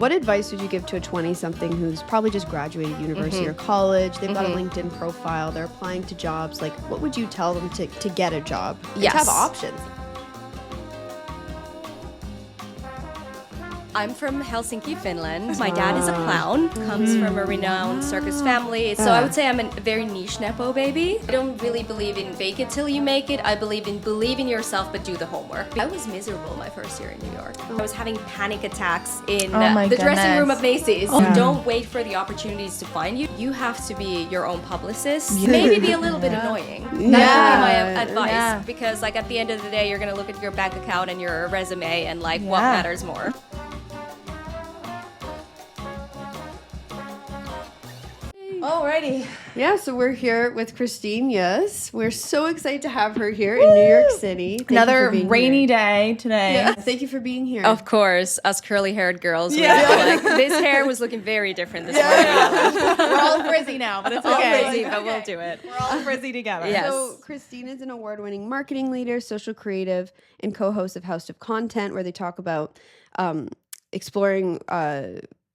What advice would you give to a 20-something who's probably just graduated university or college? They've got a LinkedIn profile. They're applying to jobs. Like, what would you tell them to get a job? And to have options. I'm from Helsinki, Finland. My dad is a clown, comes from a renowned circus family. So I would say I'm a very niche Nepo baby. I don't really believe in fake it till you make it. I believe in yourself, but do the homework. I was miserable my first year in New York. I was having panic attacks in the dressing room of Macy's. Don't wait for the opportunities to find you. You have to be your own publicist. Maybe be a little bit annoying. That would be my advice. Because like at the end of the day, you're gonna look at your bank account and your resume and like what matters more. Alrighty. Yeah, so we're here with Christine Göös. We're so excited to have her here in New York City. Another rainy day today. Yeah, thank you for being here. Of course, us curly-haired girls. Like, this hair was looking very different this morning. We're all frizzy now, but it's okay. Frizzy, but we'll do it. We're all frizzy together. Yes. So Christine is an award-winning marketing leader, social creative, and co-host of House of Content, where they talk about exploring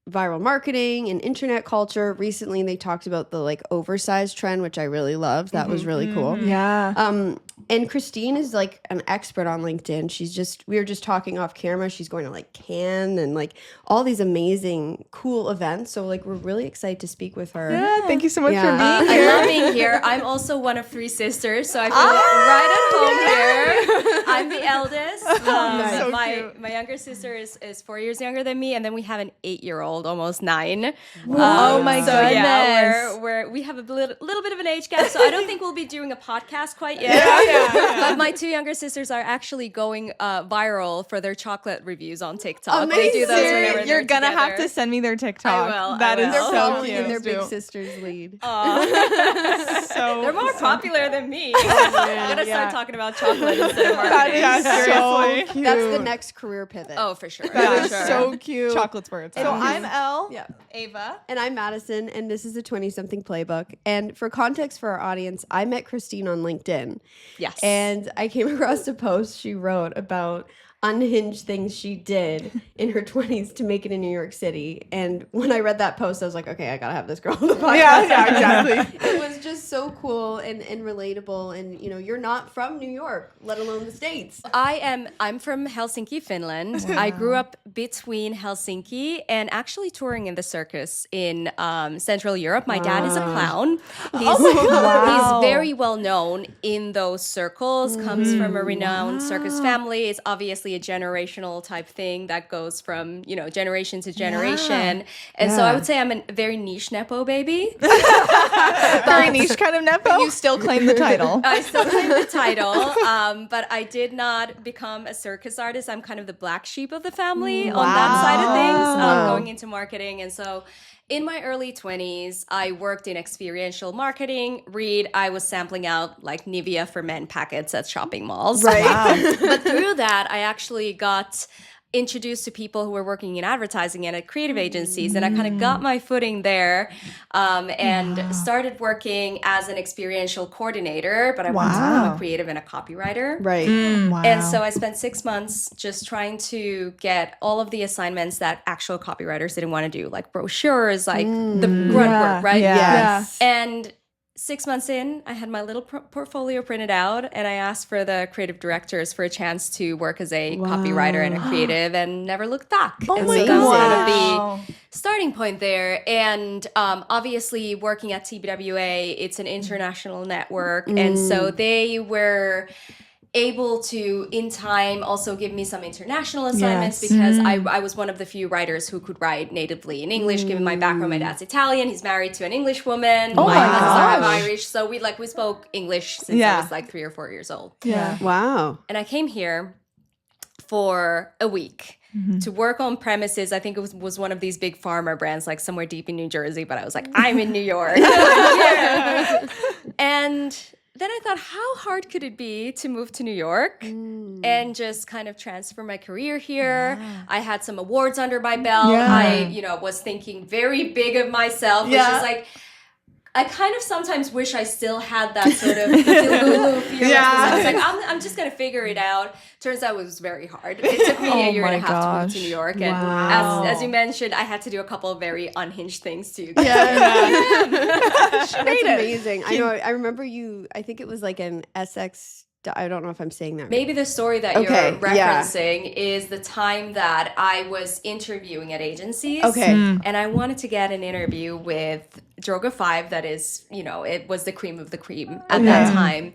viral marketing and internet culture. Recently, they talked about the like oversized trend, which I really loved. That was really cool. Yeah. And Christine is like an expert on LinkedIn. We were just talking off camera. She's going to like Cannes and like all these amazing, cool events. So like we're really excited to speak with her. Yeah, thank you so much for being here. I love being here. I'm also one of 3 sisters, so I feel right at home here. I'm the eldest. So cute. My younger sister is 4 years younger than me, and then we have an 8-year-old, almost 9. Oh my goodness. Yeah, we have a little bit of an age gap, so I don't think we'll be doing a podcast quite yet. But my 2 younger sisters are actually going viral for their chocolate reviews on TikTok. Amazing. They do those whenever You're gonna together. have to send me their TikTok. I will. That is They're so following cute. in their big sister's lead. So They're more popular than me. I'm gonna start talking about chocolate instead of marketing. so cute. That's the next career pivot. Oh, for sure. That For is sure. so cute. Chocolate's where it's at. So I'm Elle. Yeah. Ava. And I'm Madison, and this is a 20-something playbook. And for context for our audience, I met Christine on LinkedIn. Yes. And I came across a post she wrote about unhinged things she did in her 20s to make it in New York City. And when I read that post, I was like, okay, I gotta have this girl on the podcast. Yeah, exactly. It was just so cool and relatable. And you know, you're not from New York, let alone the States. I'm from Helsinki, Finland. I grew up between Helsinki and actually touring in the circus in Central Europe. My dad is a clown. He's very well known in those circles, comes from a renowned circus family. It's obviously a generational type thing that goes from, generation to generation. And so I would say I'm a very niche Nepo baby. Very niche kind of Nepo. You still claim the title. I still claim the title, but I did not become a circus artist. I'm kind of the black sheep of the family on that side of things, going into marketing. And so in my early 20s, I worked in experiential marketing. I was sampling out like Nivea for men packets at shopping malls. Right. But through that, I actually got introduced to people who were working in advertising and at creative agencies, and I kind of got my footing there and started working as an experiential coordinator, but I wanted to become a creative and a copywriter. Right. And so I spent 6 months just trying to get all of the assignments that actual copywriters didn't want to do, like brochures, like the grunt work, right? Yes. And 6 months in, I had my little portfolio printed out, and I asked for the creative directors for a chance to work as a copywriter and a creative, and never looked back. Oh and my so God. that was kind of the starting point there. And obviously, working at TBWA, it's an international network, and so they were able to, in time, also give me some international assignments because I was one of the few writers who could write natively in English, given my background. My dad's Italian, he's married to an English woman. Oh my cousins are gosh. Irish, so we spoke English since I was like 3 or 4 years old. Yeah. Wow. And I came here for a week to work on premises. I think it was one of these big pharma brands, like somewhere deep in New Jersey, but I was like, I'm in New York. And then I thought, how hard could it be to move to New York and just kind of transfer my career here? I had some awards under my belt. I, was thinking very big of myself, which is like, I kind of sometimes wish I still had that sort of Delulu fearlessness. I was like, I'm just going to figure it out. Turns out it was very hard. It took me a year and a half to move to New York. And as you mentioned, I had to do a couple of very unhinged things too. That's amazing. I know. I remember you, I think it was like an SX, I don't know if I'm saying that right. Maybe the story that you're referencing is the time that I was interviewing at agencies. And I wanted to get an interview with Droga 5, that is, it was the cream of the cream at that time.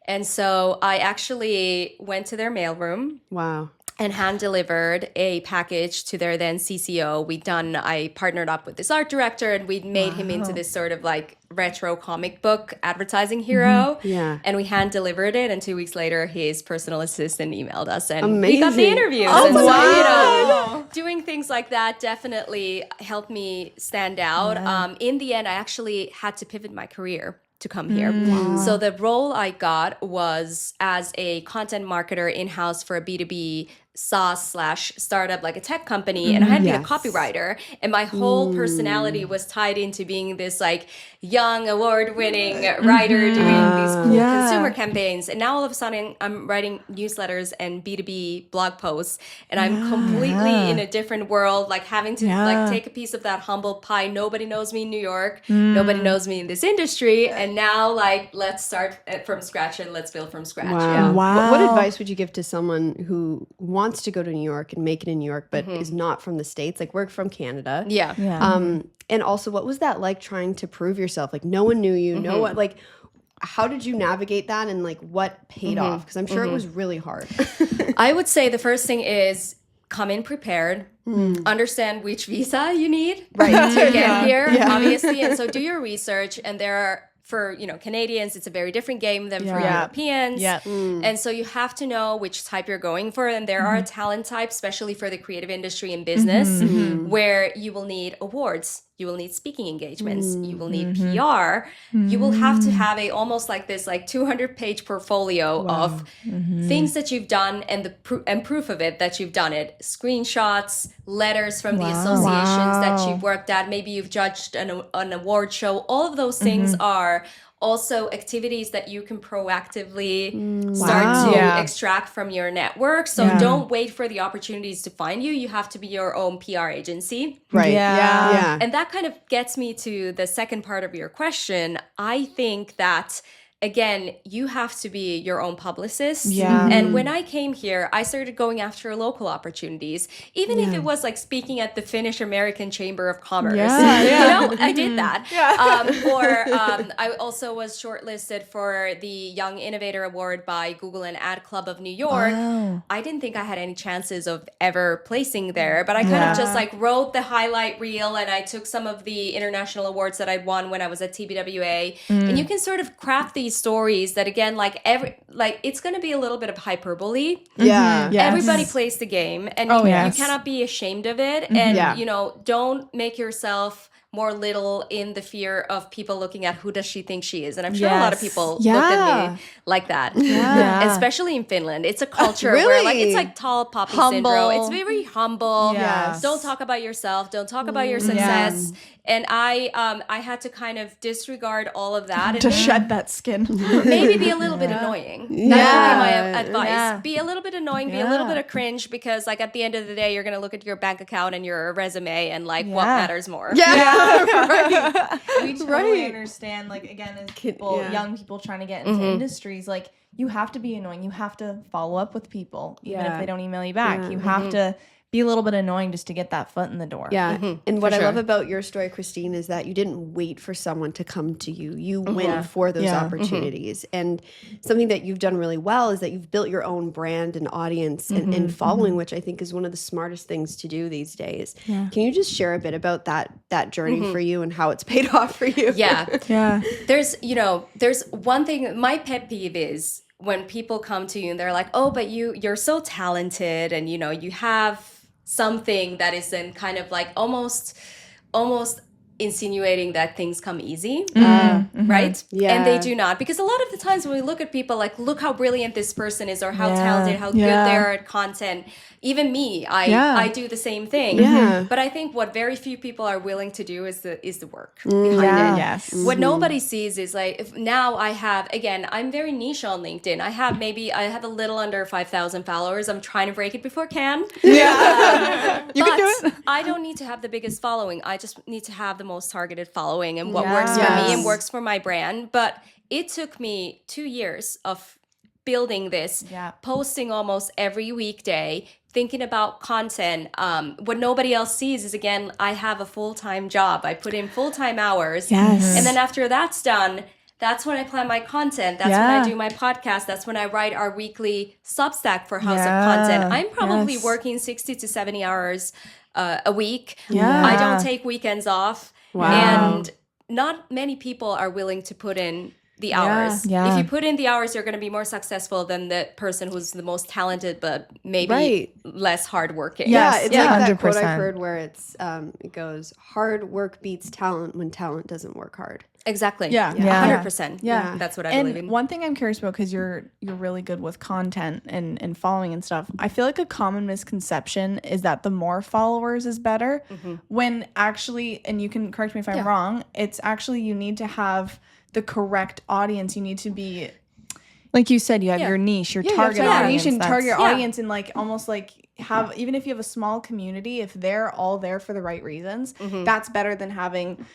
And so I actually went to their mailroom. Wow. And hand delivered a package to their then CCO. I partnered up with this art director, and we made him into this sort of like retro comic book advertising hero. Yeah. And we hand delivered it, and 2 weeks later, his personal assistant emailed us, and Amazing. we got the interviews. Oh, and wow. so, doing things like that definitely helped me stand out. In the end, I actually had to pivot my career to come here. So the role I got was as a content marketer in-house for a B2B SaaS/startup, like a tech company, and I had to be a copywriter, and my whole personality was tied into being this like young award-winning writer doing these cool consumer campaigns. And now all of a sudden I'm writing newsletters and B2B blog posts, and I'm completely in a different world, like having to like take a piece of that humble pie. Nobody knows me in New York, nobody knows me in this industry, and now like let's start from scratch and let's build from scratch. What advice would you give to someone who wants to go to New York and make it in New York, but is not from the States? Like, we're from Canada. And also, what was that like trying to prove yourself? Like, no one knew you. No one, like, how did you navigate that, and like what paid off? Because I'm sure it was really hard. I would say the first thing is come in prepared. Understand which visa you need to get here, obviously. And so do your research. And there are, for Canadians, it's a very different game than for Europeans. And so you have to know which type you're going for. And there are talent types, especially for the creative industry and business, where you will need awards. You will need speaking engagements. You will need PR. You will have to have almost like this 200-page portfolio of things that you've done and proof of it, that you've done it. Screenshots, letters from the associations that you've worked at. Maybe you've judged an award show. All of those things are also activities that you can proactively start to extract from your network. So don't wait for the opportunities to find you. You have to be your own PR agency. And that kind of gets me to the second part of your question. I think that, again, you have to be your own publicist. And when I came here, I started going after local opportunities, even if it was like speaking at the Finnish American Chamber of Commerce. I did that. I also was shortlisted for the Young Innovator Award by Google and Ad Club of New York. I didn't think I had any chances of ever placing there, but I kind of just like wrote the highlight reel, and I took some of the international awards that I won when I was at TBWA. And you can sort of craft these stories that, again, it's going to be a little bit of hyperbole. Everybody plays the game, and you cannot be ashamed of it. And don't make yourself more little in the fear of people looking at who does she think she is. And I'm sure a lot of people looked at me like that. Especially in Finland. It's a culture where it's like tall poppy syndrome. It's very humble. Don't talk about yourself. Don't talk about your success. And I had to kind of disregard all of that. To shed that skin. Maybe be a little bit annoying. That would be my advice. Be a little bit annoying, be a little bit of cringe, because like at the end of the day, you're going to look at your bank account and your resume and like what matters more. We totally understand, like, again, as people, young people trying to get into industries, like, you have to be annoying. You have to follow up with people, even if they don't email you back. You have to be a little bit annoying just to get that foot in the door. And what I love about your story, Christine, is that you didn't wait for someone to come to you. You went for those opportunities. And something that you've done really well is that you've built your own brand and audience and following, which I think is one of the smartest things to do these days. Can you just share a bit about that journey for you and how it's paid off for you? There's one thing, my pet peeve is when people come to you and they're like, oh, but you're so talented, and you have something that is then kind of like almost insinuating that things come easy, right? And they do not, because a lot of the times when we look at people, like, look how brilliant this person is, or how talented, how good they are at content, even me, I do the same thing. Yeah. But I think what very few people are willing to do is the work behind it. Yes. What nobody sees is like, if now I have, again, I'm very niche on LinkedIn. I have a little under 5,000 followers. I'm trying to break it before Can. Yeah. You but can do it. I don't need to have the biggest following. I just need to have the most targeted following and what works for me and works for my brand. But it took me 2 years of building this, posting almost every weekday, thinking about content. What nobody else sees is, again, I have a full-time job. I put in full-time hours. Yes. And then after that's done, that's when I plan my content. That's when I do my podcast. That's when I write our weekly Substack for House of Content. I'm probably working 60 to 70 hours a week. Yeah. I don't take weekends off. Wow. And not many people are willing to put in the hours. Yeah. If you put in the hours, you're going to be more successful than the person who's the most talented but maybe less hardworking. Yeah, it's like that 100%. quote I've heard where it goes, hard work beats talent when talent doesn't work hard. Exactly. Yeah. 100%. Yeah. That's what I believe in. And one thing I'm curious about, because you're really good with content and following and stuff, I feel like a common misconception is that the more followers is better, when actually, and you can correct me if I'm wrong, it's actually you need to have the correct audience. You need to be, like you said, you have your niche, your target audience. Niche and target audience, and like almost like have, even if you have a small community, if they're all there for the right reasons, that's better than having,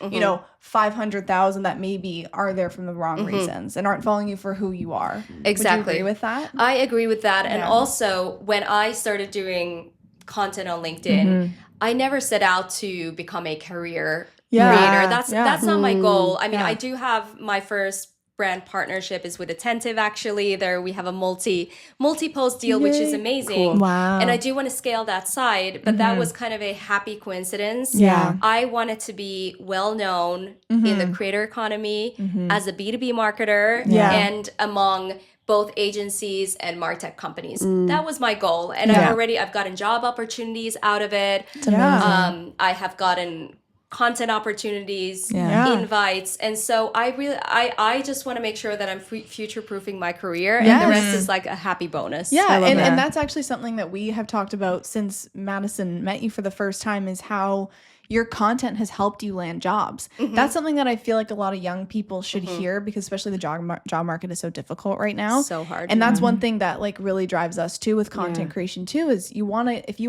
500,000 that maybe are there from the wrong reasons and aren't following you for who you are. Exactly. Would you agree with that? I agree with that. And also, when I started doing content on LinkedIn, I never set out to become a career creator. That's not my goal. I mean, I do have my first brand partnership is with Attentive, actually. There we have a multi-post deal, which is amazing. Cool. Wow. And I do want to scale that side, but that was kind of a happy coincidence. Yeah. I wanted to be well known in the creator economy as a B2B marketer and among both agencies and MarTech companies. That was my goal. And I've gotten job opportunities out of it. I have gotten content opportunities, invites. And so I just want to make sure that I'm future-proofing my career, and the rest is like a happy bonus. Yeah, and that's actually something that we have talked about since Madison met you for the first time, is how your content has helped you land jobs. That's something that I feel like a lot of young people should hear, because especially the job market is so difficult right now. So hard. And that's one thing that like really drives us too with content creation too, is if you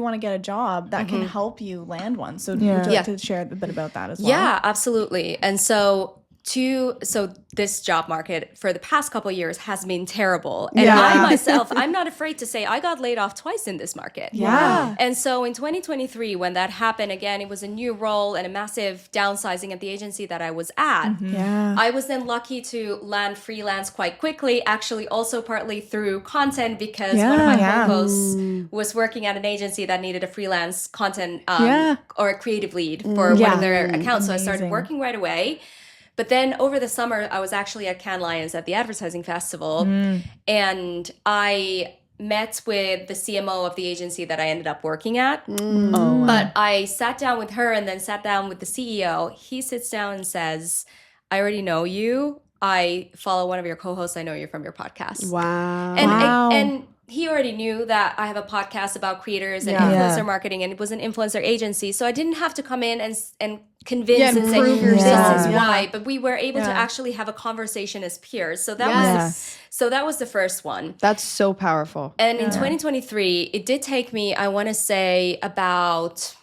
want to get a job that can help you land one. So would you like to share a bit about that as well? Yeah, absolutely. And so this job market for the past couple of years has been terrible. And I myself, I'm not afraid to say I got laid off twice in this market. Yeah. And so in 2023, when that happened, again, it was a new role and a massive downsizing at the agency that I was at. I was then lucky to land freelance quite quickly, actually also partly through content, because one of my co-hosts was working at an agency that needed a freelance content or a creative lead for one of their accounts. So I started working right away. But then over the summer, I was actually at Cannes Lions at the advertising festival, and I met with the CMO of the agency that I ended up working at. But I sat down with her and then sat down with the CEO. He sits down and says, I already know you. I follow one of your co-hosts. I know you from your podcast. Wow. And he already knew that I have a podcast about creators and influencer marketing, and it was an influencer agency. So I didn't have to come in and convince and say, this is why. But we were able to actually have a conversation as peers. So that was the first one. That's so powerful. And in 2023, it did take me, I want to say, about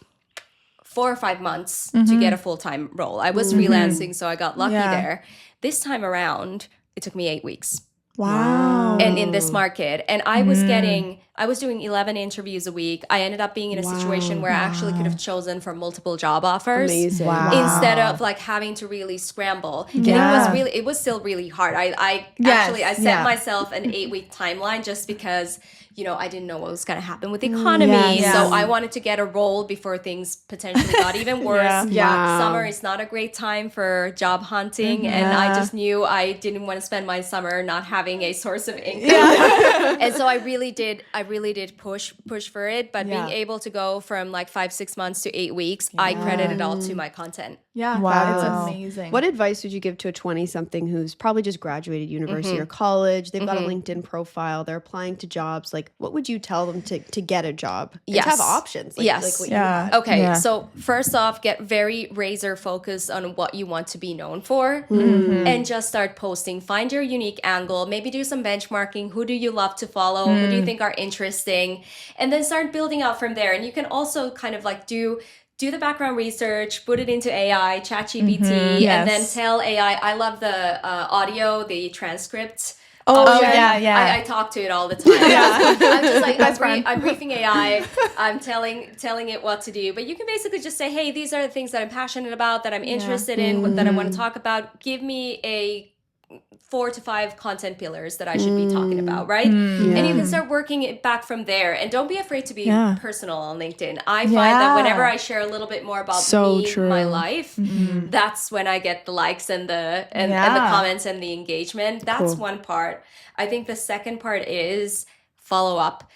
4 or 5 months to get a fulltime role. I was freelancing, so I got lucky there. This time around, it took me 8 weeks. Wow. And in this market. And I was doing 11 interviews a week. I ended up being in a situation where I actually could have chosen from multiple job offers. Amazing. Instead of like having to really scramble. And it was still really hard. I set myself an 8-week timeline just because, I didn't know what was going to happen with the economy. So I wanted to get a role before things potentially got even worse. Summer is not a great time for job hunting. And I just knew I didn't want to spend my summer not having a source of income. And so I really did push for it, but being able to go from like 5-6 months to 8 weeks, I credit it all to my content. Yeah, Wow. it's amazing. What advice would you give to a 20-something who's probably just graduated university or college? They've got a LinkedIn profile. They're applying to jobs. Like, what would you tell them to get a job? And to have options. Like, Yes. Like what you had. Okay, so first off, get very razor focused on what you want to be known for and just start posting. Find your unique angle. Maybe do some benchmarking. Who do you love to follow? Who do you think are interesting? And then start building out from there. And you can also kind of like do the background research, put it into AI, ChatGPT, and then tell AI. I love the audio, the transcript. I talk to it all the time. I'm just like I'm briefing AI. I'm telling it what to do. But you can basically just say, hey, these are the things that I'm passionate about, that I'm interested in, that I want to talk about. Give me a 4 to 5 content pillars that I should be talking about, right? And you can start working it back from there. And don't be afraid to be personal on LinkedIn. I find that whenever I share a little bit more about my life, that's when I get the likes and the comments and the engagement. That's one part. I think the second part is follow up.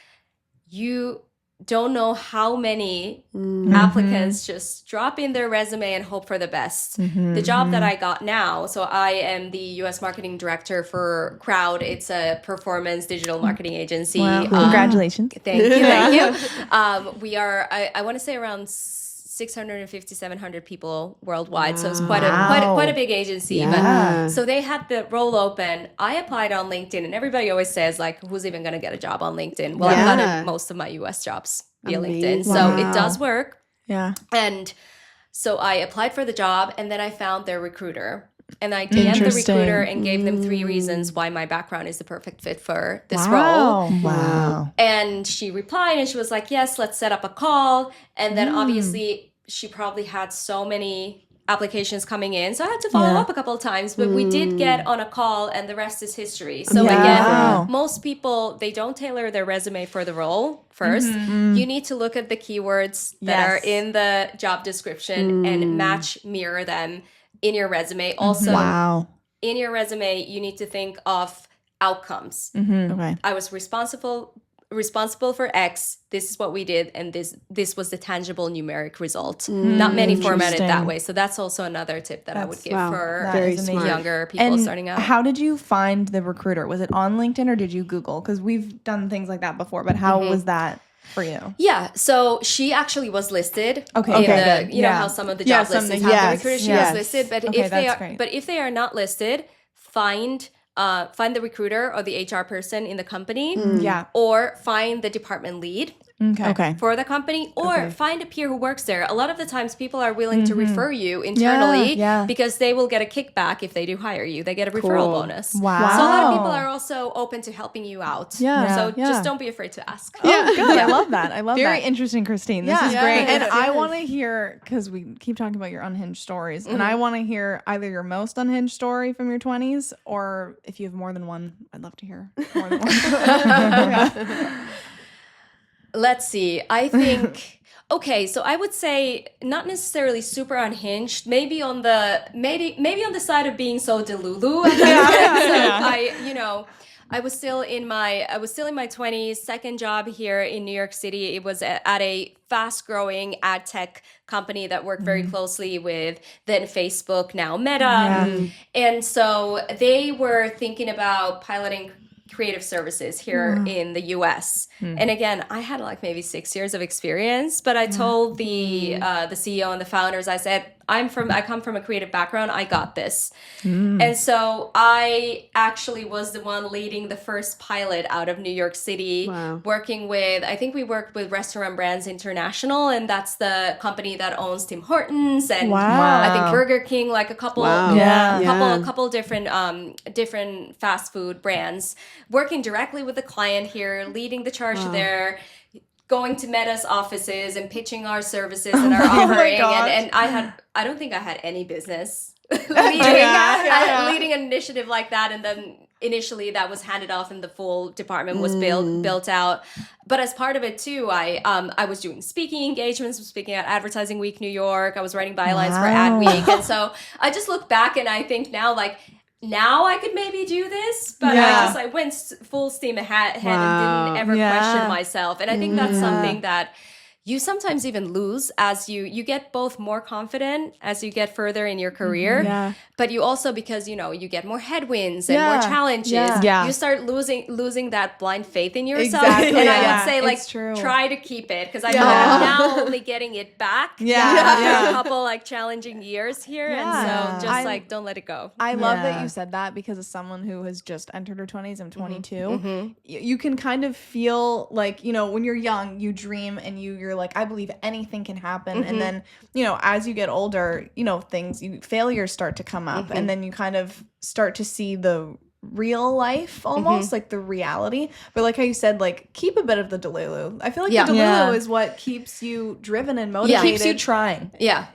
You don't know how many applicants just drop in their resume and hope for the best. The job that I got now, so I am the US marketing director for Crowd. It's a performance digital marketing agency. Wow. Congratulations. Thank you. We are, I want to say around 650, 700 people worldwide. So it's quite a big agency. But so they had the role open. I applied on LinkedIn, and everybody always says, like, who's even going to get a job on LinkedIn? Well, I've gotten most of my US jobs via LinkedIn. So it does work. Yeah. And so I applied for the job, and then I found their recruiter. And I DM'd the recruiter and gave them 3 reasons why my background is the perfect fit for this role. Wow. And she replied and she was like, yes, let's set up a call. And then obviously she probably had so many applications coming in. So I had to follow up a couple of times, but we did get on a call and the rest is history. So again, most people, they don't tailor their resume for the role first. You need to look at the keywords that are in the job description and mirror them in your resume. Also, in your resume, you need to think of outcomes. Okay. I was responsible for X. This is what we did, and this was the tangible numeric result. Not many formatted that way. So that's also another tip that I would give for younger people starting out. How did you find the recruiter? Was it on LinkedIn or did you Google? Because we've done things like that before, but how was that for you? Yeah, so she actually was listed. Okay. You know how some of the job listings have the recruiter. She was listed, but if they are not listed, find the recruiter or the HR person in the company, or find the department lead for the company, or find a peer who works there. A lot of the times people are willing to refer you internally because they will get a kickback if they do hire you. They get a referral bonus. Wow. So a lot of people are also open to helping you out. So just don't be afraid to ask. Oh, good. I love that. Very interesting, Christine. This is great. And I want to hear, because we keep talking about your unhinged stories, and I want to hear either your most unhinged story from your 20s, or if you have more than one, I'd love to hear more than one. Let's see. I think okay, so I would say not necessarily super unhinged. Maybe on the side of being so delulu. I was still in my 20s. Second job here in New York City. It was at a fast-growing ad tech company that worked very closely with then Facebook, now Meta, and so they were thinking about piloting creative services here in the US. And again, I had like maybe 6 years of experience, but I told the CEO and the founders, I said, I come from a creative background. I got this. And so I actually was the one leading the first pilot out of New York City, working with, I think we worked with Restaurant Brands International, and that's the company that owns Tim Hortons and I think Burger King, like a couple different fast food brands, working directly with the client here, leading the charge there, going to Meta's offices and pitching our services and our offering. And I don't think I had any business leading an initiative like that. And then initially that was handed off and the full department was built out. But as part of it too, I was doing speaking engagements, was speaking at Advertising Week New York. I was writing bylines for Ad Week. And so I just look back and I think now, like, now I could maybe do this, but I went full steam ahead and didn't ever question myself. And I think that's something that you sometimes even lose as you get both more confident as you get further in your career, but you also, because you get more headwinds and more challenges, you start losing that blind faith in yourself. Exactly. And I would say, like, try to keep it, because I feel like I'm now only getting it back after a couple like challenging years here, and so just don't let it go. I love that you said that, because as someone who has just entered her 20s, I'm 22, you can kind of feel like, when you're young, you dream and you're like, I believe anything can happen. And then, as you get older, failures start to come up, and then you kind of start to see the real life almost, like the reality. But like how you said, like, keep a bit of the delulu. I feel like the delulu is what keeps you driven and motivated. Keeps you trying. Yeah,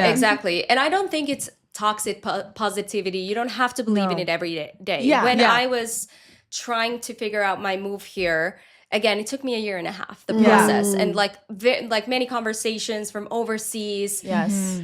exactly. And I don't think it's toxic positivity. You don't have to believe in it every day. When I was trying to figure out my move here, again, it took me 1.5 years, the process, and like many conversations from overseas,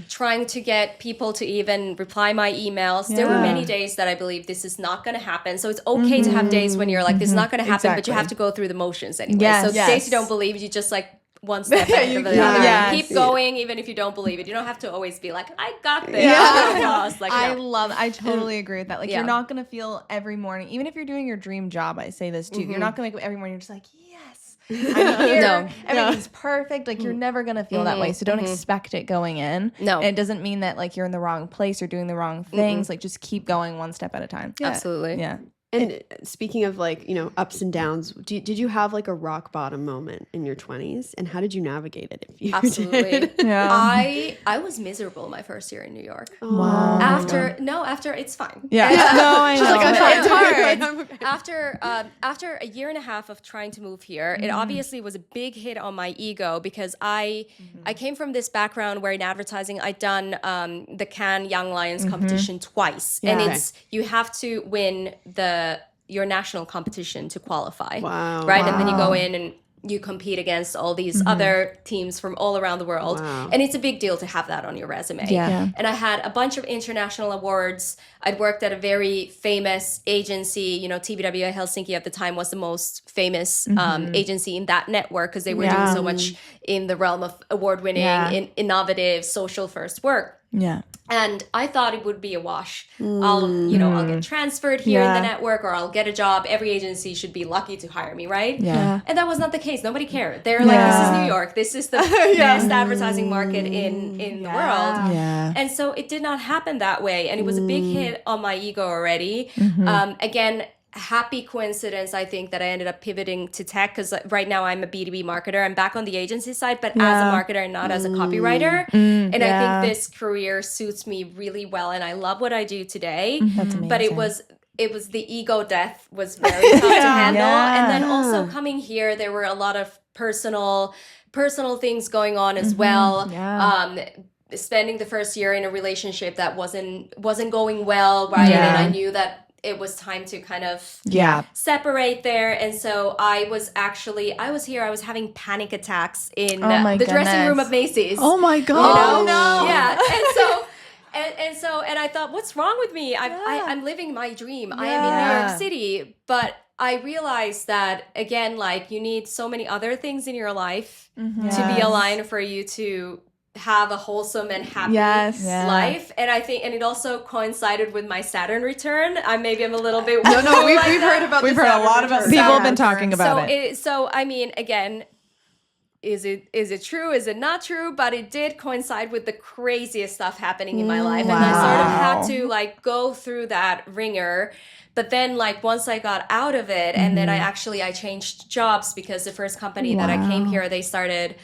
trying to get people to even reply my emails. There were many days that I believe this is not going to happen. So it's okay to have days when you're like, this is not going to happen, but you have to go through the motions anyway. So days you don't believe, you just like one step after the other. Keep going, even if you don't believe it. You don't have to always be like, I got this. I totally agree with that. Like, you're not going to feel every morning, even if you're doing your dream job, I say this too, you're not going to wake up every morning, you're just like, yes, I'm here. Everything's perfect. Like, you're never going to feel that way. So don't expect it going in. No. And it doesn't mean that like you're in the wrong place or doing the wrong things. Like, just keep going one step at a time. Absolutely. Yeah. And speaking of like, ups and downs, did you have like a rock bottom moment in your 20s, and how did you navigate it? If you Absolutely. did? I was miserable my first year in New York. Wow. After it's fine. Yeah. No, I know. She's like, it's hard. After 1.5 years of trying to move here, it obviously was a big hit on my ego, because I came from this background where in advertising I'd done the Cannes Young Lions competition twice, and it's you have to win your national competition to qualify. Wow. Right? And then you go in and you compete against all these other teams from all around the world. Wow. And it's a big deal to have that on your resume. Yeah. And I had a bunch of international awards. I'd worked at a very famous agency. TBWA Helsinki at the time was the most famous agency in that network, because they were doing so much in the realm of award-winning, innovative, social-first work. Yeah. And I thought it would be a wash. I'll get transferred here in the network, or I'll get a job. Every agency should be lucky to hire me, right? Yeah. And that was not the case. Nobody cared. They're like, this is New York. This is the best advertising market in the world. Yeah. And so it did not happen that way. And it was a big hit on my ego already. Again, happy coincidence, I think, that I ended up pivoting to tech, because right now I'm a B2B marketer. I'm back on the agency side, but as a marketer and not as a copywriter. And I think this career suits me really well, and I love what I do today. That's amazing. But it was the ego death was very tough to handle. And then also coming here, there were a lot of personal things going on as well. Spending the first year in a relationship that wasn't going well, right? And I knew that it was time to kind of separate there. And so I was having panic attacks in the dressing room of Macy's. Oh my God. No. Yeah. And I thought, what's wrong with me? I'm living my dream. I am in New York City. But I realized that, again, like, you need so many other things in your life to be aligned for you to have a wholesome and happy life. And I think, and it also coincided with my Saturn return. I'm a little bit we've heard about we've heard a lot about Saturn. People have been talking about it. So I mean, again, is it true? Is it not true? But it did coincide with the craziest stuff happening in my life. And I sort of had to like go through that ringer. But then, like, once I got out of it, and then I changed jobs, because the first company that I came here, they started,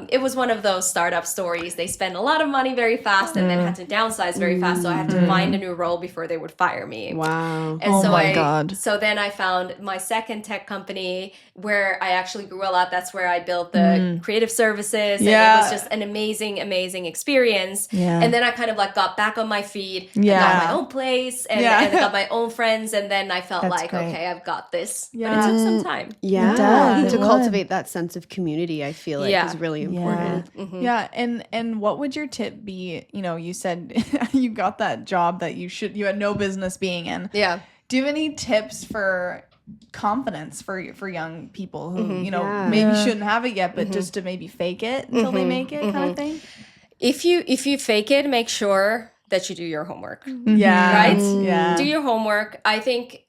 it was one of those startup stories. They spent a lot of money very fast and then had to downsize very fast. So I had to find a new role before they would fire me. Wow. And so then I found my second tech company where I actually grew a lot. That's where I built the creative services. And it was just an amazing, amazing experience. Yeah. And then I kind of like got back on my feet and got my own place and got my own friends. And then I felt okay, I've got this. Yeah. But it took some time. Yeah. To cultivate that sense of community, I feel like is really really important. Yeah. And what would your tip be? You know, you said you got that job that you had no business being in. Yeah. Do you have any tips for confidence for young people who, you know, maybe shouldn't have it yet, but just to maybe fake it until they make it kind of thing? If you fake it, make sure that you do your homework. Yeah. Right? Yeah. Do your homework.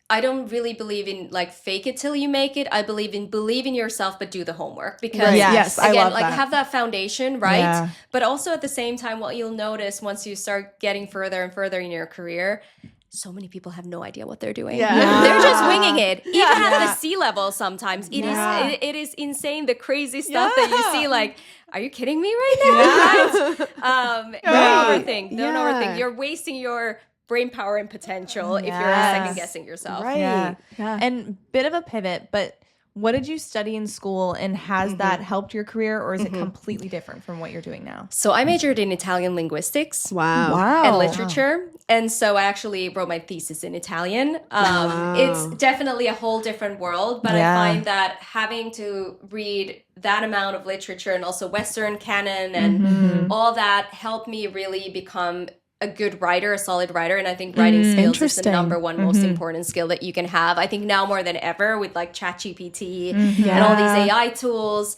I don't really believe in like fake it till you make it. I believe in yourself, but do the homework because Yes, I again, love like that. have that foundation, right? Yeah. But also at the same time, what you'll notice once you start getting further and further in your career, so many people have no idea what they're doing. Yeah. They're just winging it. Even at the sea level sometimes. It is insane the crazy stuff that you see like, are you kidding me right now? Right? Don't overthink. Don't overthink. You're wasting your brain power and potential if you're second guessing yourself. Right. Yeah. And bit of a pivot, but what did you study in school, and has that helped your career, or is it completely different from what you're doing now? So I majored in Italian linguistics. Wow. And literature. And so I actually wrote my thesis in Italian. It's definitely a whole different world, but I find that having to read that amount of literature and also Western canon and all that helped me really become a good writer, a solid writer. And I think writing skills is the number one most important skill that you can have. I think now more than ever with like ChatGPT and all these AI tools,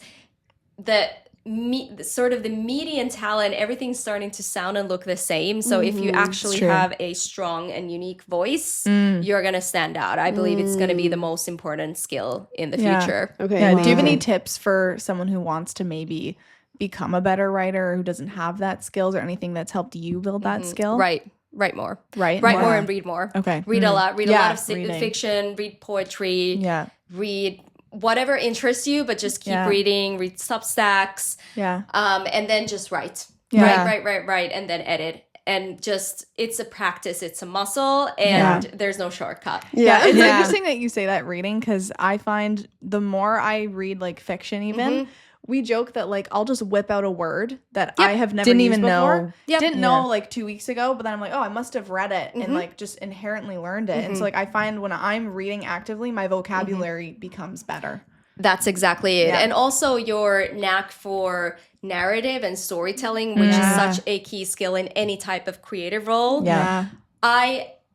sort of the median talent, everything's starting to sound and look the same. So if you actually have a strong and unique voice, you're going to stand out. I believe it's going to be the most important skill in the future. Okay. Yeah. Do you have any tips for someone who wants to maybe become a better writer, or who doesn't have that skills, or anything that's helped you build that skill? Write more. Write more and read more. Okay. Read a lot. Read a lot of reading. fiction, read poetry, Yeah. read whatever interests you, but just keep reading, read Substacks. Yeah. And then just write. Yeah. Write, and then edit. And just, it's a practice, it's a muscle, and there's no shortcut. Yeah, it's interesting that you say that, reading, because I find the more I read like fiction even, we joke that like I'll just whip out a word that I have never Didn't used even before. know. Didn't know like 2 weeks ago, but then I'm like, oh, I must have read it and like just inherently learned it. And so like I find when I'm reading actively, my vocabulary becomes better. That's exactly it. And also your knack for narrative and storytelling, which is such a key skill in any type of creative role. Yeah.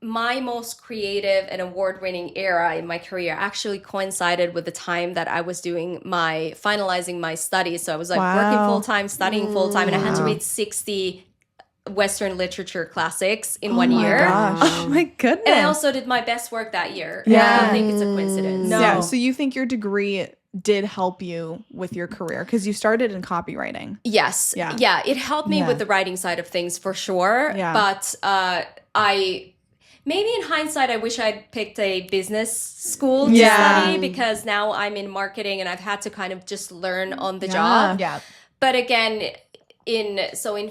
My most creative and award-winning era in my career actually coincided with the time that I was finalizing my studies. So I was like working full-time, studying full-time, and I had to read 60 Western literature classics in 1 year. Gosh. Oh my goodness. And I also did my best work that year. And I don't think it's a coincidence. No. Yeah. So you think your degree did help you with your career because you started in copywriting? Yes. Yeah. It helped me with the writing side of things for sure. Yeah. But maybe in hindsight, I wish I'd picked a business school to study, because now I'm in marketing and I've had to kind of just learn on the job. Yeah. But again, in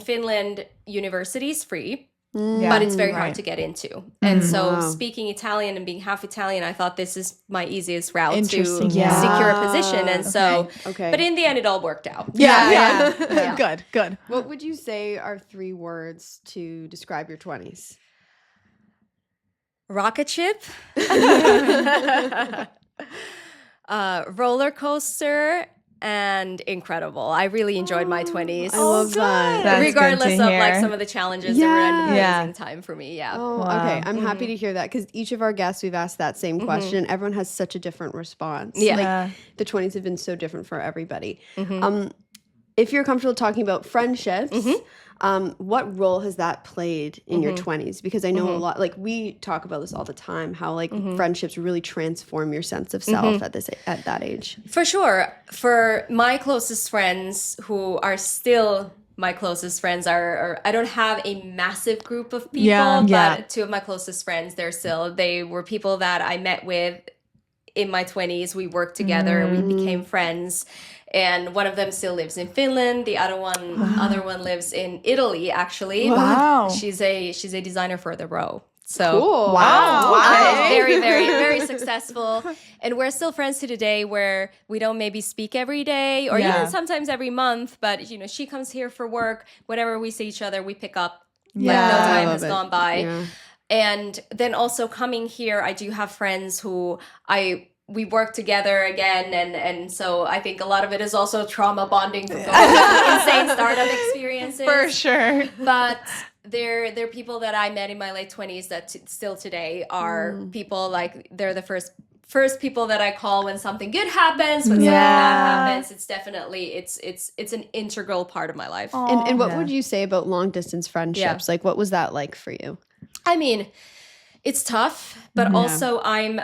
Finland, university is free. But it's very hard to get into. And so speaking Italian and being half Italian, I thought this is my easiest route to secure a position. And but in the end, it all worked out. Yeah. Good. What would you say are 3 words to describe your 20s? Rocket ship, roller coaster, and incredible. I really enjoyed my 20s. I love that. That's regardless good to of like hear. some of the challenges. They were an amazing time for me. Oh, okay. I'm happy to hear that, because each of our guests, we've asked that same question. Everyone has such a different response. Like the 20s have been so different for everybody. If you're comfortable talking about friendships, what role has that played in your 20s? Because I know a lot, like we talk about this all the time, how like friendships really transform your sense of self at that age. For sure. For my closest friends, who are still my closest friends, are I don't have a massive group of people, but 2 of my closest friends, they were people that I met with in my 20s. We worked together, we became friends. And one of them still lives in Finland. The other one lives in Italy, actually. Wow. She's a designer for the Row. So cool. Wow. Very, very, very successful. And we're still friends to today, where we don't maybe speak every day or even sometimes every month. But, she comes here for work. Whenever we see each other, we pick up. Like no time has gone by. Yeah. And then also coming here, I do have friends who I we worked together again, and so I think a lot of it is also trauma bonding from going through insane startup experiences. For sure. But they're people that I met in my late 20s that still today are people like they're the first people that I call when something good happens, when something bad happens. It's definitely it's an integral part of my life. And what would you say about long distance friendships? Like, what was that like for you? I mean, it's tough, but also I'm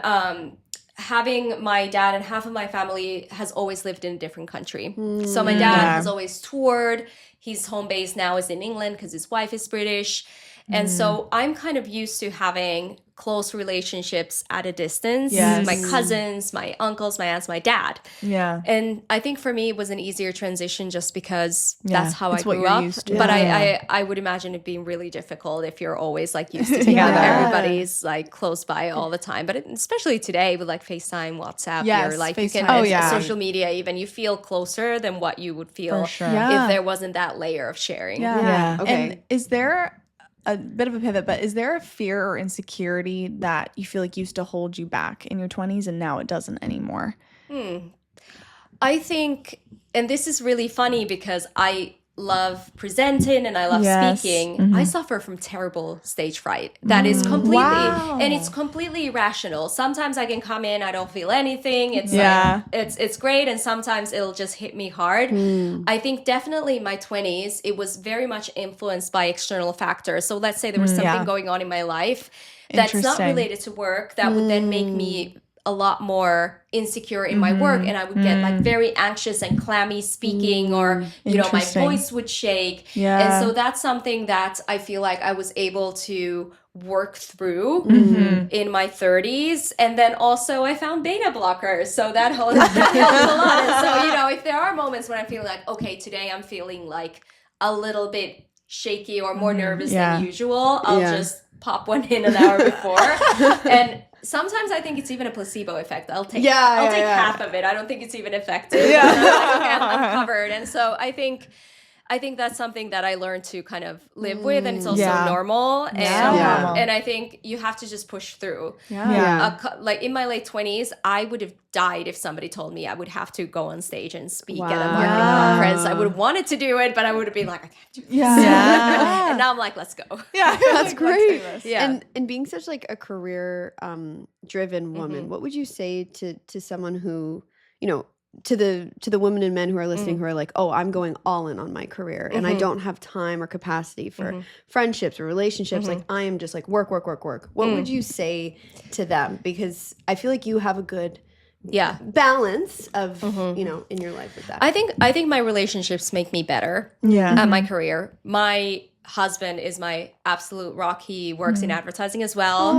having my dad and half of my family has always lived in a different country. So my dad has always toured. His home base now is in England because his wife is British. And so I'm kind of used to having close relationships at a distance. Yes. My cousins, my uncles, my aunts, my dad. Yeah. And I think for me it was an easier transition just because that's how I what grew you're up. used to. But I would imagine it being really difficult if you're always like used to together. Everybody's like close by all the time. But especially today with like FaceTime, WhatsApp, Yes, or like FaceTime. you can social media even, you feel closer than what you would feel For sure. if there wasn't that layer of sharing. Yeah. Okay. And is there a bit of a pivot, but is there a fear or insecurity that you feel like used to hold you back in your 20s and now it doesn't anymore? I think, and this is really funny because I love presenting and I love speaking. I suffer from terrible stage fright. That is completely, and it's completely irrational. Sometimes I can come in, I don't feel anything. It's like, it's great. And sometimes it'll just hit me hard. I think definitely in my 20s, it was very much influenced by external factors. So let's say there was something going on in my life that's not related to work that would then make me a lot more insecure in my work, and I would get like very anxious and clammy speaking, or you know, my voice would shake. And so that's something that I feel like I was able to work through in my 30s. And then also I found beta blockers, so that helps a lot. And so, you know, if there are moments when I feel like, okay, today I'm feeling like a little bit shaky or more nervous than usual, I'll just pop one in an hour before. And sometimes I think it's even a placebo effect. I'll take half of it. I don't think it's even effective. I'm like, okay, I'm covered. And so I think that's something that I learned to kind of live with, and it's also normal. And I think you have to just push through. Like in my late 20s, I would have died if somebody told me I would have to go on stage and speak at a marketing conference. I would have wanted to do it, but I would have been like, I can't do this. And now I'm like, let's go. That's great. And being such like a career driven woman, what would you say to someone who, you know, to the women and men who are listening who are like, oh, I'm going all in on my career and I don't have time or capacity for friendships or relationships. Like I am just like work. What would you say to them? Because I feel like you have a good balance of, you know, in your life with that. I think my relationships make me better at my career. My husband is my absolute rock. He works in advertising as well.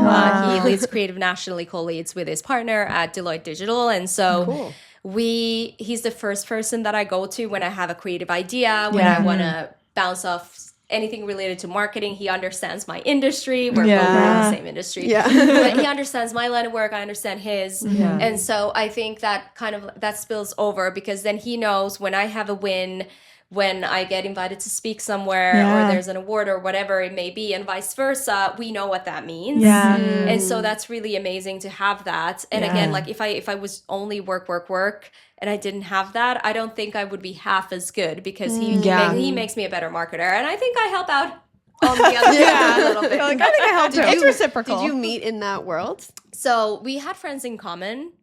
He leads creative nationally, co-leads with his partner at Deloitte Digital. And so he's the first person that I go to when I have a creative idea, when I want to bounce off anything related to marketing. He understands my industry. We're both in the same industry. But he understands my line of work. I understand his. And so I think that kind of, that spills over, because then he knows when I have a win, when I get invited to speak somewhere or there's an award or whatever it may be, and vice versa, we know what that means. And so that's really amazing to have that. And again, like if I was only work and I didn't have that, I don't think I would be half as good, because he makes me a better marketer. And I think I help out on the other side a little bit. Like, I think I helped too. It's reciprocal. Did you meet in that world? So we had friends in common,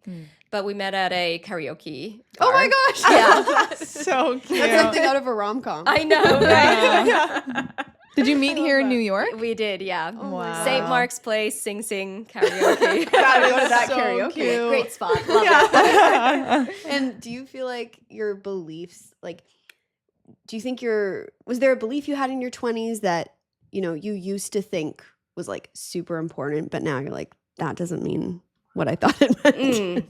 but we met at a karaoke bar. Oh my gosh. Yeah. That's so cute. That's something out of a rom-com. I know, right? Did you meet here in New York? We did, yeah. Wow. St. Mark's Place, Sing karaoke. Gotta go to that So karaoke. cute. Great spot. Love it. And do you feel like your beliefs, like, do you think was there a belief you had in your 20s that, you know, you used to think was like super important, but now you're like, that doesn't mean what I thought it meant?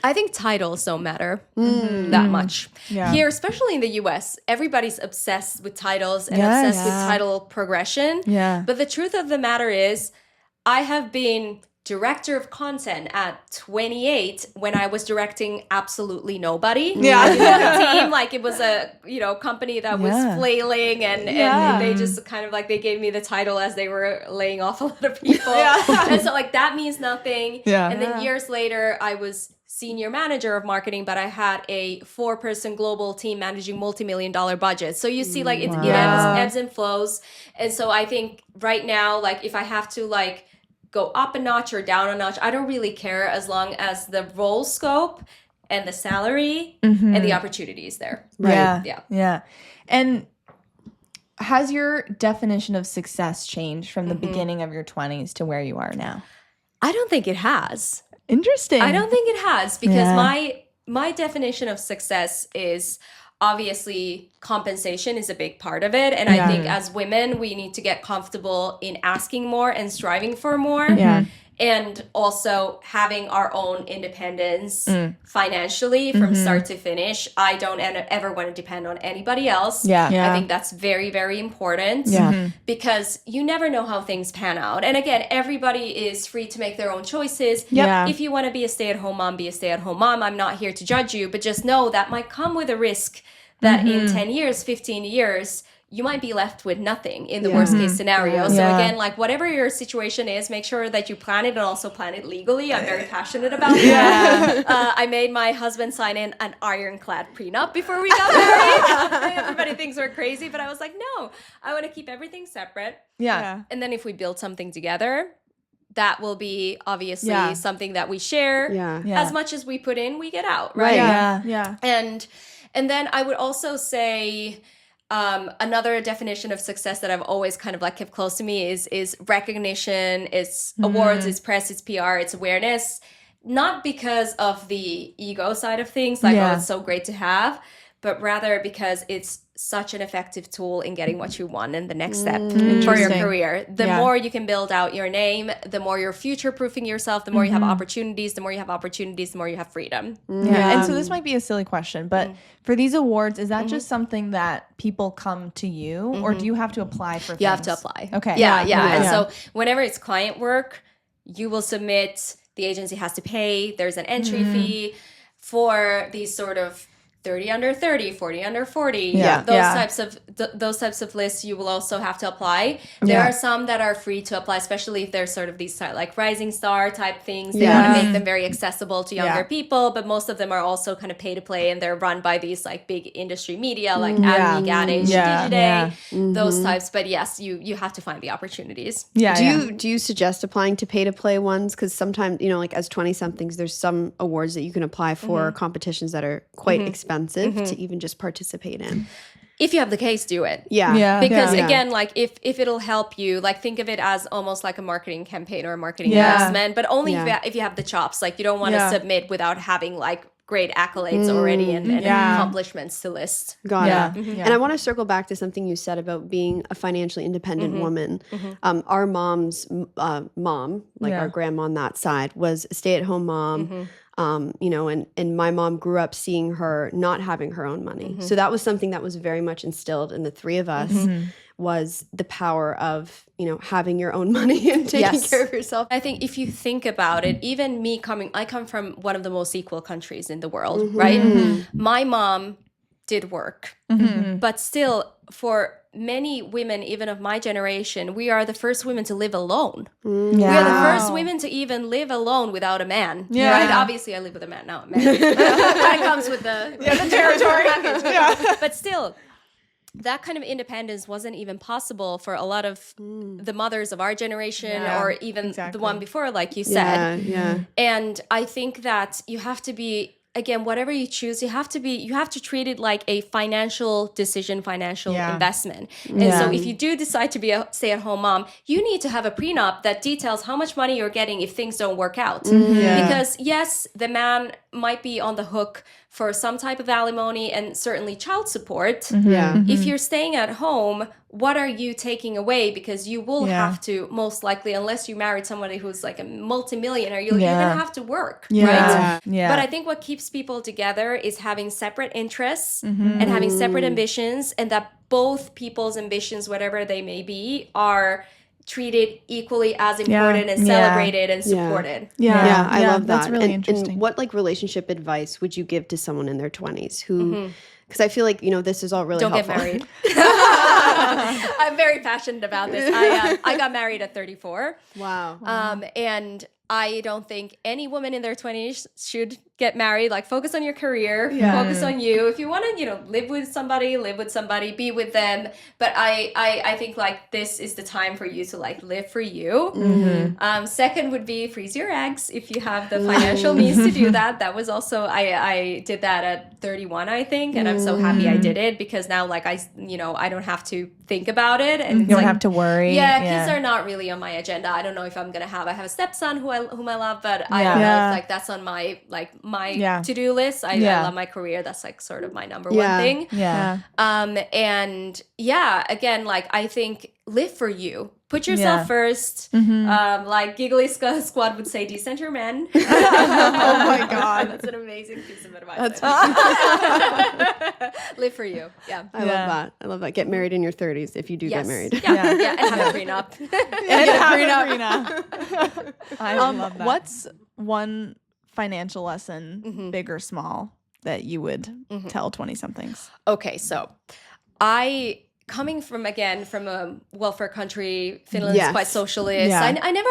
I think titles don't matter that much. Here, especially in the US, everybody's obsessed with titles and obsessed with title progression. But the truth of the matter is, I have been director of content at 28 when I was directing absolutely nobody. In the team, like it was a company that was flailing, and they just kind of like, they gave me the title as they were laying off a lot of people. And so like that means nothing. And then years later, I was senior manager of marketing, but I had a 4-person global team managing multi-million-dollar budgets. So you see, like, it ebbs and flows. And so I think right now, like, if I have to, like, go up a notch or down a notch, I don't really care as long as the role scope and the salary and the opportunity is there. Right. Yeah. And has your definition of success changed from the beginning of your 20s to where you are now? I don't think it has. Interesting. I don't think it has, because my definition of success is obviously compensation is a big part of it. And I think as women, we need to get comfortable in asking more and striving for more. Yeah. And also having our own independence financially from start to finish. I don't ever want to depend on anybody else. I think that's very, very important because you never know how things pan out. And again, everybody is free to make their own choices. If you want to be a stay-at-home mom, be a stay-at-home mom. I'm not here to judge you, but just know that might come with a risk that in 10 years, 15 years, you might be left with nothing in the worst case scenario. So again, like whatever your situation is, make sure that you plan it and also plan it legally. I'm very passionate about that. I made my husband sign in an ironclad prenup before we got married. Everybody thinks we're crazy, but I was like, no, I want to keep everything separate. And then if we build something together, that will be obviously something that we share. As much as we put in, we get out, right? And then I would also say, another definition of success that I've always kind of like kept close to me is recognition, it's awards, it's press, it's PR, it's awareness. Not because of the ego side of things, like, oh, it's so great to have, but rather because it's such an effective tool in getting what you want in the next step for your career. The more you can build out your name, the more you're future-proofing yourself, the more you have opportunities, the more you have freedom. And so this might be a silly question, but for these awards, is that just something that people come to you, or do you have to apply for things? You have to apply. Okay. And so whenever it's client work, you will submit, the agency has to pay, there's an entry fee for these sort of 30 under 30, 40 under 40. Those types of lists, you will also have to apply. There are some that are free to apply, especially if they're sort of these like rising star type things. They want to make them very accessible to younger people, but most of them are also kind of pay to play, and they're run by these like big industry media like Ad Age, Digiday, those types. But yes, you have to find the opportunities. Do you suggest applying to pay to play ones? Because sometimes, you know, like as 20 somethings, there's some awards that you can apply for competitions that are quite expensive to even just participate in. If you have the case, do it. Because again, like if it'll help you, like think of it as almost like a marketing campaign or a marketing investment, but only if you have the chops. Like you don't want to submit without having like great accolades already and accomplishments to list. Got it. And I want to circle back to something you said about being a financially independent woman. Our mom's mom, like our grandma on that side, was a stay-at-home mom. You know, and my mom grew up seeing her not having her own money. So that was something that was very much instilled in the three of us, was the power of, you know, having your own money and taking care of yourself. I think if you think about it, even me I come from one of the most equal countries in the world, right? My mom did work, but still for many women, even of my generation, we are the first women to live alone. We are the first women to even live alone without a man. Right? Obviously, I live with a man now. That comes with the territory package. But still, that kind of independence wasn't even possible for a lot of the mothers of our generation or even the one before, like you said. And I think that you have to be, again, whatever you choose, you have to treat it like a financial decision, financial investment. And so if you do decide to be a stay-at-home mom, you need to have a prenup that details how much money you're getting if things don't work out. Because yes, the man might be on the hook for some type of alimony and certainly child support. If you're staying at home, what are you taking away? Because you will have to, most likely, unless you married somebody who's like a multimillionaire, you're going to have to work, right? But I think what keeps people together is having separate interests and having separate ambitions, and that both people's ambitions, whatever they may be, are treated equally as important and celebrated and supported. I love that. That's really interesting. And what like relationship advice would you give to someone in their 20s who, because I feel like, you know, this is all really helpful. Don't get married. I'm very passionate about this. I got married at 34. Wow. And I don't think any woman in their 20s should get married, like focus on your career, focus on you. If you want to, live with somebody, be with them. But I think like this is the time for you to like live for you. Second would be freeze your eggs if you have the financial means to do that. That was also, I did that at 31, I think. And I'm so happy I did it because now like I don't have to think about it. And you don't have to worry. Yeah, kids are not really on my agenda. I don't know if I'm going to I have a stepson whom I love, but I don't know if like that's on my to-do list. I love my career. That's like sort of my number one thing. And again, like I think live for you. Put yourself first. Like Giggly Squad would say, decenter men. Oh my God. That's an amazing piece of advice. Live for you. Yeah. I love that. Get married in your 30s if you do get married. Yeah. And have a prenup. I love that. What's one financial lesson, big or small, that you would tell 20-somethings? Okay, so coming from a welfare country, Finland is quite socialist. I never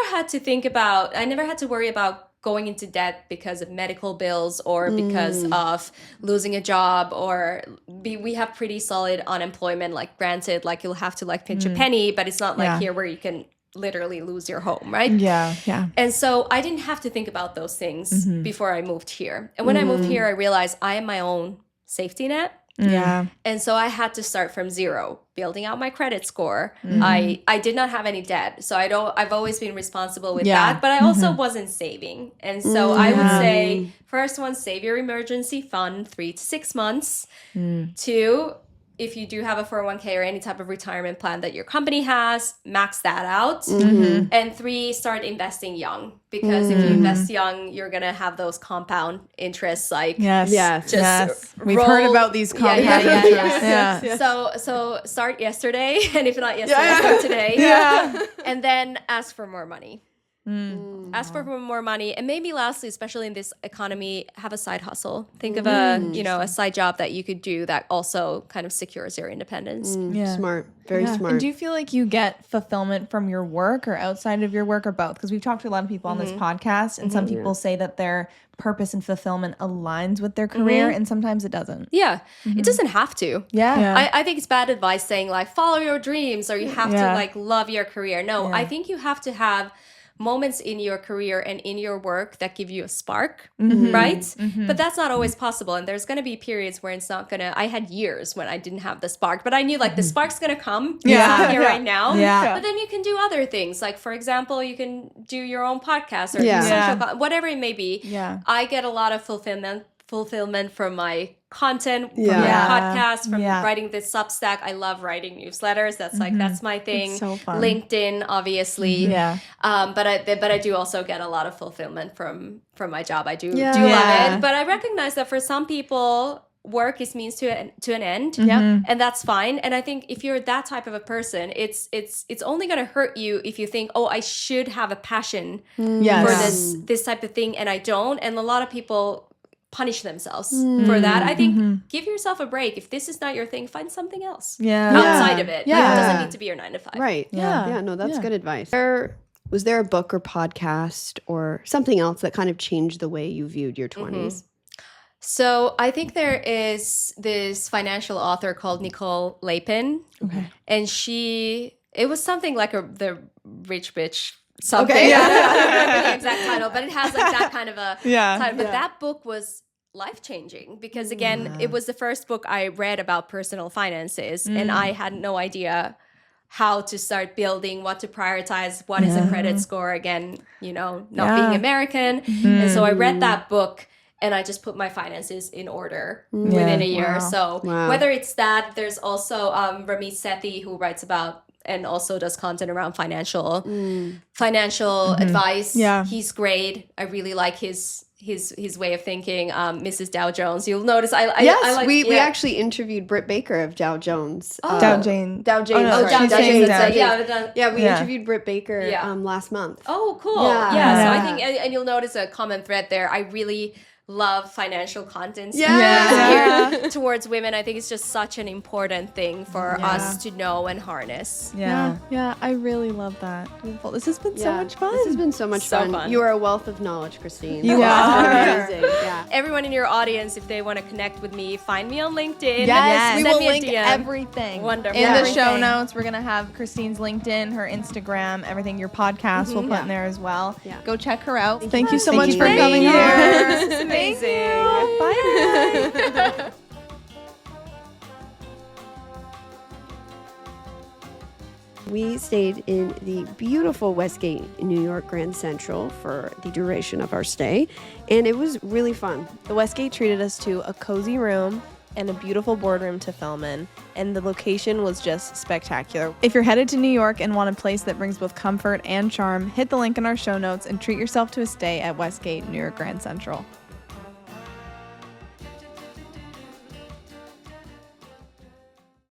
had to worry about going into debt because of medical bills or because of losing a job, or we have pretty solid unemployment. Like granted, like you'll have to like pinch a penny, but it's not like here where you can literally lose your home, right? Yeah. And so I didn't have to think about those things before I moved here. And when I moved here, I realized I am my own safety net. Yeah. And so I had to start from zero, building out my credit score. I did not have any debt. So I've always been responsible with that, but I also wasn't saving. And so I would say, first one, save your emergency fund 3 to 6 months. 2, if you do have a 401k or any type of retirement plan that your company has, max that out. And 3, start investing young. Because if you invest young, you're going to have those compound interests like We've heard about these compound interests. So start yesterday. And if not yesterday, start today. And then ask for more money. Ask for more money, and maybe lastly, especially in this economy, have a side hustle. Think of a side job that you could do that also kind of secures your independence. Smart, very smart. And do you feel like you get fulfillment from your work or outside of your work, or both? Because we've talked to a lot of people on this podcast, and some people say that their purpose and fulfillment aligns with their career, and sometimes it doesn't. It doesn't have to. I think it's bad advice saying like follow your dreams or you have to like love your career. No, I think you have to have moments in your career and in your work that give you a spark, right? But that's not always possible. And there's going to be periods where it's not going to, I had years when I didn't have the spark, but I knew like the spark's going to come. It's not here right now. But then you can do other things. Like, for example, you can do your own podcast or do social, whatever it may be. I get a lot of fulfillment from my content, from my podcast, from writing this Substack. I love writing newsletters. That's like that's my thing. It's so fun. LinkedIn, obviously. But I do also get a lot of fulfillment from my job. I do love it. But I recognize that for some people, work is means to an end, and that's fine. And I think if you're that type of a person, it's only going to hurt you if you think, oh, I should have a passion for this type of thing, and I don't. And a lot of people punish themselves for that. I think give yourself a break. If this is not your thing, find something else outside of it. Like, it doesn't need to be your 9 to 5. Right. No, that's good advice. Was there a book or podcast or something else that kind of changed the way you viewed your 20s? So I think there is this financial author called Nicole Lapin. And it was something like the rich bitch something. I don't remember the exact title, but it has like that kind of a title. But that book was life-changing because, again, it was the first book I read about personal finances, and I had no idea how to start building, what to prioritize, what is a credit score, again, not being American. And so I read that book, and I just put my finances in order within a year. So whether it's that, there's also Ramit Sethi, who writes about and also does content around financial advice. He's great. I really like his way of thinking. Mrs. Dow Jones. You'll notice I like. We actually interviewed Britt Baker of Dow Jones. Dow James. Dow James. We interviewed Britt Baker last month. Oh, cool. So I think, and you'll notice a common thread there. I really love financial content Yeah. towards women. I think it's just such an important thing for us to know and harness. Yeah, I really love that. Well, this has been so much fun. This has been so much So fun. fun. You are a wealth of knowledge, Christine. You are. Amazing. Yeah. Everyone in your audience, if they want to connect with me, find me on LinkedIn. Yes, we Send will me a link DM. everything. Wonderful. In the show notes, we're going to have Christine's LinkedIn, her Instagram, everything, your podcast we'll put in there as well. Yeah. Go check her out. Thank you so so much much for for coming being here. This is amazing. Bye. We stayed in the beautiful Westgate, New York Grand Central for the duration of our stay, and it was really fun. The Westgate treated us to a cozy room and a beautiful boardroom to film in, and the location was just spectacular. If you're headed to New York and want a place that brings both comfort and charm, hit the link in our show notes and treat yourself to a stay at Westgate, New York Grand Central.